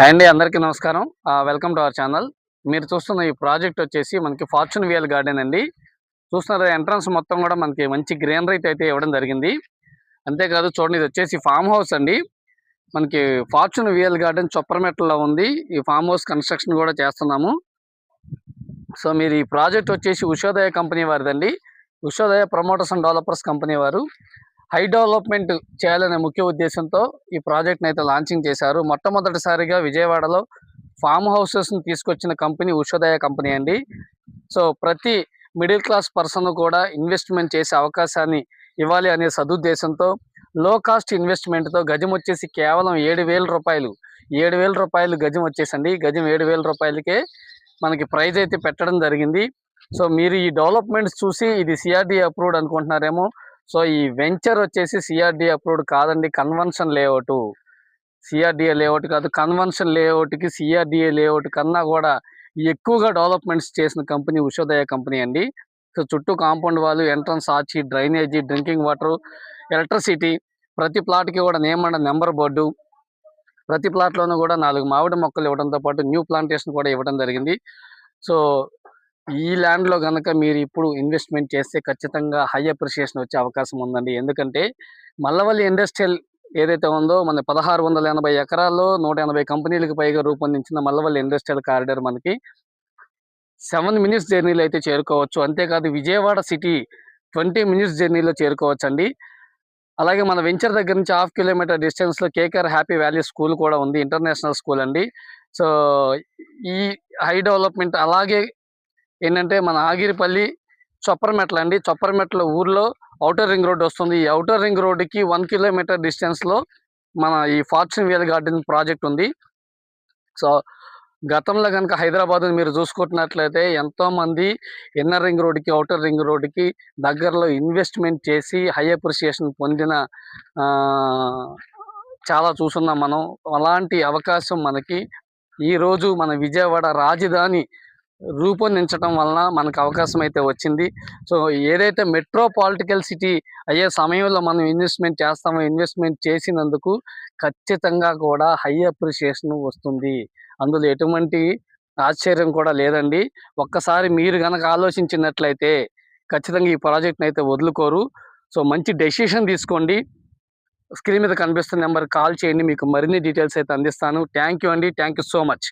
Hi అండి, అందరికీ నమస్కారం. Welcome to our channel. మీరు చూస్తున్న ఈ ప్రాజెక్ట్ వచ్చేసి మనకి ఫార్చ్యూన్ విఎల్ గార్డెన్ అండి. చూస్తున్నారు, ఎంట్రన్స్ మొత్తం కూడా మనకి మంచి గ్రీనరీతో అయితే ఇవ్వడం జరిగింది. అంతేకాదు చూడండి, ఇది వచ్చేసి ఫామ్ హౌస్ అండి. మనకి ఫార్చ్యూన్ విఎల్ గార్డెన్ చొప్పరమెట్టలో ఉంది. ఈ ఫామ్ హౌస్ కన్స్ట్రక్షన్ కూడా చేస్తున్నాము. సో మీరు ఈ ప్రాజెక్ట్ వచ్చేసి ఉషోదయ కంపెనీ వారిదండి. Ushodaya promoters and developers company వారు హై డెవలప్మెంట్ చేయాలనే ముఖ్య ఉద్దేశంతో ఈ ప్రాజెక్ట్ని అయితే లాంచింగ్ చేశారు. మొట్టమొదటిసారిగా విజయవాడలో ఫామ్ హౌసెస్ని తీసుకొచ్చిన కంపెనీ ఉషోదయ కంపెనీ అండి. సో ప్రతి మిడిల్ క్లాస్ పర్సన్ కూడా ఇన్వెస్ట్మెంట్ చేసే అవకాశాన్ని ఇవ్వాలి అనే సదుద్దేశంతో లో కాస్ట్ ఇన్వెస్ట్మెంట్తో గజం వచ్చేసి కేవలం 7,000 రూపాయలు. 7,000 రూపాయలు గజం వచ్చేసండి. గజం 7,000 రూపాయలకే మనకి ప్రైజ్ అయితే పెట్టడం జరిగింది. సో మీరు ఈ డెవలప్మెంట్స్ చూసి ఇది సిఆర్డి అప్రూవ్డ్ అనుకుంటున్నారేమో. సో ఈ వెంచర్ వచ్చేసి సిఆర్డి అప్రూవ్డ్ కాదండి, కన్వెన్షన్ లేఅవుట్. సిఆర్డిఏ లేఅవుట్ కాదు, కన్వెన్షన్ లేఅవుట్కి సిఆర్డిఏ లేఅవుట్ కన్నా కూడా ఎక్కువగా డెవలప్మెంట్స్ చేసిన కంపెనీ ఉషోదయ కంపెనీ అండి. సో చుట్టూ కాంపౌండ్ వాళ్ళు, entrance arch, drainage, drinking water, electricity, ప్రతి ప్లాట్కి కూడా నేమ్ అండ్ నెంబర్ బోర్డు, ప్రతి ప్లాట్లోనూ కూడా 4 మామిడి మొక్కలు ఇవ్వడంతో పాటు న్యూ ప్లాంటేషన్ కూడా ఇవ్వడం జరిగింది. సో ఈ ల్యాండ్లో కనుక మీరు ఇప్పుడు ఇన్వెస్ట్మెంట్ చేస్తే ఖచ్చితంగా హై అప్రిషియేషన్ వచ్చే అవకాశం ఉందండి. ఎందుకంటే మల్లవల్లి ఇండస్ట్రియల్ ఏదైతే ఉందో మన 1680 ఎకరాల్లో 180 కంపెనీలకు పైగా రూపొందించిన మల్లవల్లి ఇండస్ట్రియల్ కారిడార్ మనకి 7 మినిట్స్ జర్నీలో అయితే చేరుకోవచ్చు. అంతేకాదు విజయవాడ సిటీ 20 మినిట్స్ జర్నీలో చేరుకోవచ్చు అండి. అలాగే మన వెంచర్ దగ్గర నుంచి 1/2 కిలోమీటర్ డిస్టెన్స్లో కేకేఆర్ హ్యాపీ వ్యాలీ స్కూల్ కూడా ఉంది, ఇంటర్నేషనల్ స్కూల్ అండి. సో ఈ హై డెవలప్మెంట్ అలాగే ఏంటంటే మన ఆగిరిపల్లి చొప్పరమెట్ల అండి. చొప్పరమెట్ల ఊర్లో ఔటర్ రింగ్ రోడ్ వస్తుంది. ఈ ఔటర్ రింగ్ రోడ్డుకి 1 కిలోమీటర్ డిస్టెన్స్లో మన ఈ ఫార్చ్యూన్ విఎల్ గార్డెన్ ప్రాజెక్ట్ ఉంది. సో గతంలో కనుక హైదరాబాద్ మీరు చూసుకుంటున్నట్లయితే ఎంతోమంది ఇన్నర్ రింగ్ రోడ్డుకి, ఔటర్ రింగ్ రోడ్డుకి దగ్గరలో ఇన్వెస్ట్మెంట్ చేసి హై అప్రిషియేషన్ పొందిన చాలా చూస్తున్నాం మనం. అలాంటి అవకాశం మనకి ఈరోజు మన విజయవాడ రాజధాని రూపొందించడం వలన మనకు అవకాశం అయితే వచ్చింది. సో ఏదైతే మెట్రోపాలిటికల్ సిటీ అయ్యే సమయంలో మనం ఇన్వెస్ట్మెంట్ చేస్తామో, ఇన్వెస్ట్మెంట్ చేసినందుకు ఖచ్చితంగా కూడా హై అప్రిషియేషన్ వస్తుంది. అందులో ఎటువంటి ఆశ్చర్యం కూడా లేదండి. ఒక్కసారి మీరు కనుక ఆలోచించినట్లయితే ఖచ్చితంగా ఈ ప్రాజెక్ట్ని అయితే వదులుకోరు. సో మంచి డెసిషన్ తీసుకోండి. స్క్రీన్ మీద కనిపిస్తున్న నెంబర్ కాల్ చేయండి, మీకు మరిన్ని డీటెయిల్స్ అయితే అందిస్తాను. థ్యాంక్ యూ అండి, థ్యాంక్ యూ సో మచ్.